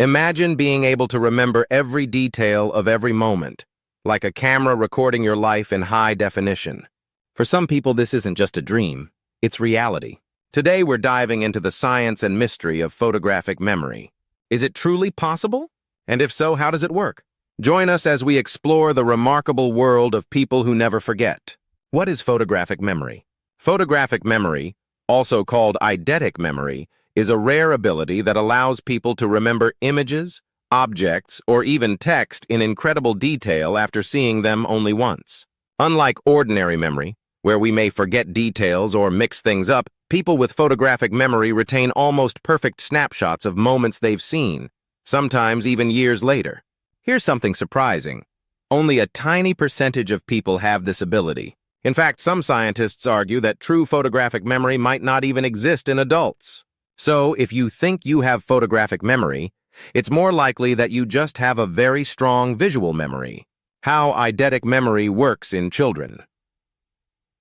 Imagine being able to remember every detail of every moment, like a camera recording your life in high definition. For some people, this isn't just a dream, it's reality. Today, we're diving into the science and mystery of photographic memory. Is it truly possible? And if so, how does it work? Join us as we explore the remarkable world of people who never forget. What is photographic memory? Photographic memory, also called eidetic memory, is a rare ability that allows people to remember images, objects, or even text in incredible detail after seeing them only once. Unlike ordinary memory, where we may forget details or mix things up, people with photographic memory retain almost perfect snapshots of moments they've seen, sometimes even years later. Here's something surprising. Only a tiny percentage of people have this ability. In fact, some scientists argue that true photographic memory might not even exist in adults. So, if you think you have photographic memory, it's more likely that you just have a very strong visual memory. How eidetic memory works in children.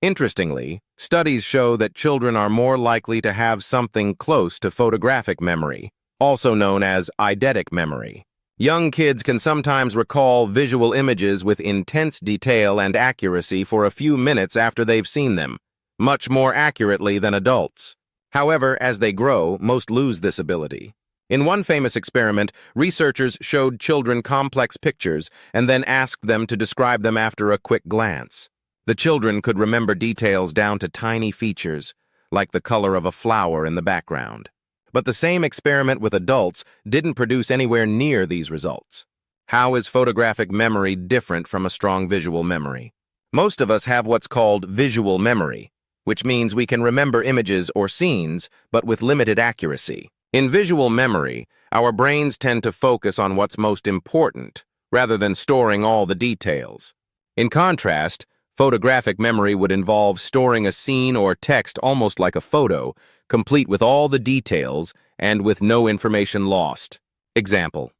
Interestingly, studies show that children are more likely to have something close to photographic memory, also known as eidetic memory. Young kids can sometimes recall visual images with intense detail and accuracy for a few minutes after they've seen them, much more accurately than adults. However, as they grow, most lose this ability. In one famous experiment, researchers showed children complex pictures and then asked them to describe them after a quick glance. The children could remember details down to tiny features, like the color of a flower in the background. But the same experiment with adults didn't produce anywhere near these results. How is photographic memory different from a strong visual memory? Most of us have what's called visual memory, which means we can remember images or scenes, but with limited accuracy. In visual memory, our brains tend to focus on what's most important, rather than storing all the details. In contrast, photographic memory would involve storing a scene or text almost like a photo, complete with all the details and with no information lost. Example.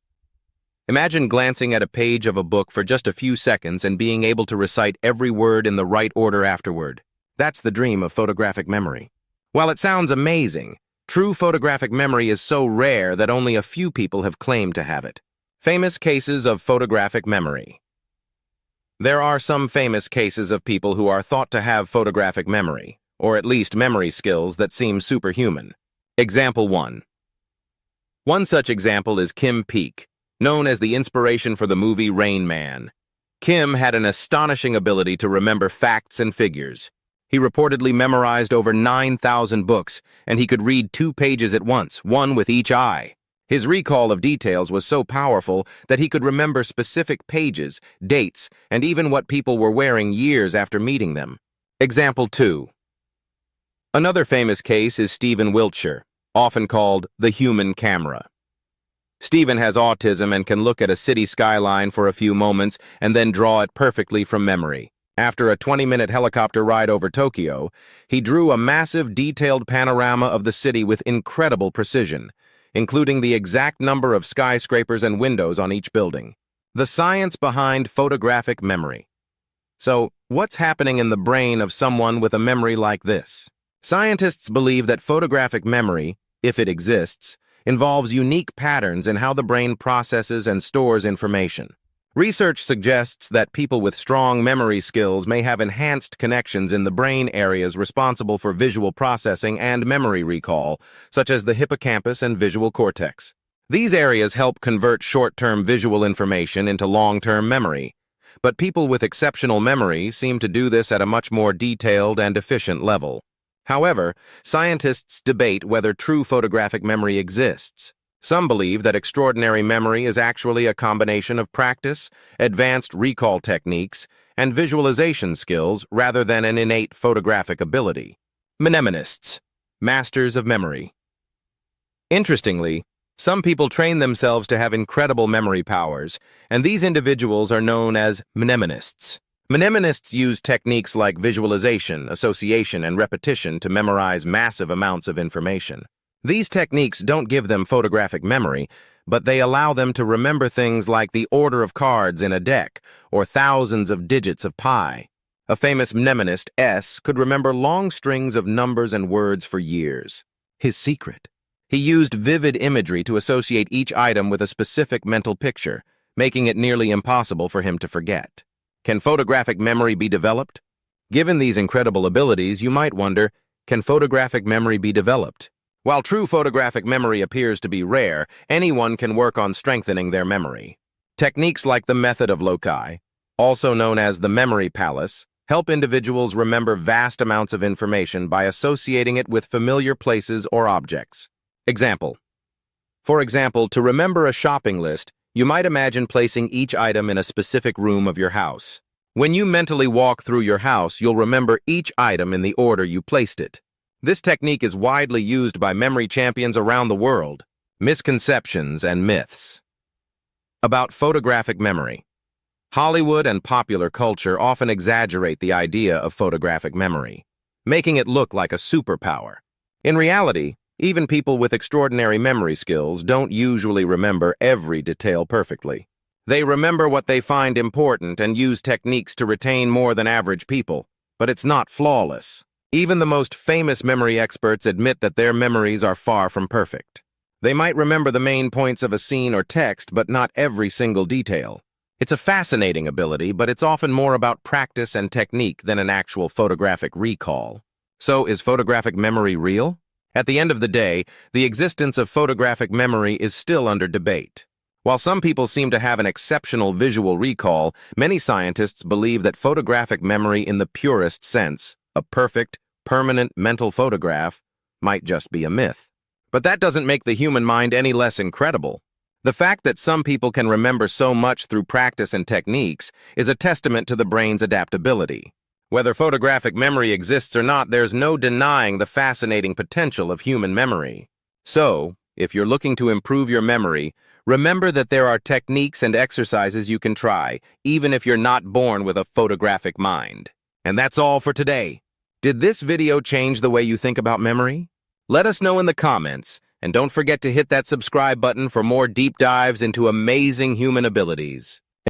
Imagine glancing at a page of a book for just a few seconds and being able to recite every word in the right order afterward. That's the dream of photographic memory. While it sounds amazing, true photographic memory is so rare that only a few people have claimed to have it. Famous cases of photographic memory. There are some famous cases of people who are thought to have photographic memory, or at least memory skills that seem superhuman. Example 1. One such example is Kim Peek, known as the inspiration for the movie Rain Man. Kim had an astonishing ability to remember facts and figures. He reportedly memorized over 9,000 books, and he could read 2 pages at once, one with each eye. His recall of details was so powerful that he could remember specific pages, dates, and even what people were wearing years after meeting them. Example 2. Another famous case is Stephen Wiltshire, often called the human camera. Stephen has autism and can look at a city skyline for a few moments and then draw it perfectly from memory. After a 20-minute helicopter ride over Tokyo, he drew a massive, detailed panorama of the city with incredible precision, including the exact number of skyscrapers and windows on each building. The science behind photographic memory. So, what's happening in the brain of someone with a memory like this? Scientists believe that photographic memory, if it exists, involves unique patterns in how the brain processes and stores information. Research suggests that people with strong memory skills may have enhanced connections in the brain areas responsible for visual processing and memory recall, such as the hippocampus and visual cortex. These areas help convert short-term visual information into long-term memory, but people with exceptional memory seem to do this at a much more detailed and efficient level. However, scientists debate whether true photographic memory exists. Some believe that extraordinary memory is actually a combination of practice, advanced recall techniques, and visualization skills rather than an innate photographic ability. Mnemonists, masters of memory. Interestingly, some people train themselves to have incredible memory powers, and these individuals are known as mnemonists. Mnemonists use techniques like visualization, association, and repetition to memorize massive amounts of information. These techniques don't give them photographic memory, but they allow them to remember things like the order of cards in a deck or thousands of digits of pi. A famous mnemonist, S, could remember long strings of numbers and words for years. His secret? He used vivid imagery to associate each item with a specific mental picture, making it nearly impossible for him to forget. Can photographic memory be developed? Given these incredible abilities, you might wonder, can photographic memory be developed? While true photographic memory appears to be rare, anyone can work on strengthening their memory. Techniques like the method of loci, also known as the memory palace, help individuals remember vast amounts of information by associating it with familiar places or objects. For example, to remember a shopping list, you might imagine placing each item in a specific room of your house. When you mentally walk through your house, you'll remember each item in the order you placed it. This technique is widely used by memory champions around the world. Misconceptions and myths. About photographic memory. Hollywood and popular culture often exaggerate the idea of photographic memory, making it look like a superpower. In reality, even people with extraordinary memory skills don't usually remember every detail perfectly. They remember what they find important and use techniques to retain more than average people, but it's not flawless. Even the most famous memory experts admit that their memories are far from perfect. They might remember the main points of a scene or text, but not every single detail. It's a fascinating ability, but it's often more about practice and technique than an actual photographic recall. So, is photographic memory real? At the end of the day, the existence of photographic memory is still under debate. While some people seem to have an exceptional visual recall, many scientists believe that photographic memory in the purest sense, a perfect, permanent mental photograph, might just be a myth. But that doesn't make the human mind any less incredible. The fact that some people can remember so much through practice and techniques is a testament to the brain's adaptability. Whether photographic memory exists or not, there's no denying the fascinating potential of human memory. So, if you're looking to improve your memory, remember that there are techniques and exercises you can try, even if you're not born with a photographic mind. And that's all for today. Did this video change the way you think about memory? Let us know in the comments, and don't forget to hit that subscribe button for more deep dives into amazing human abilities.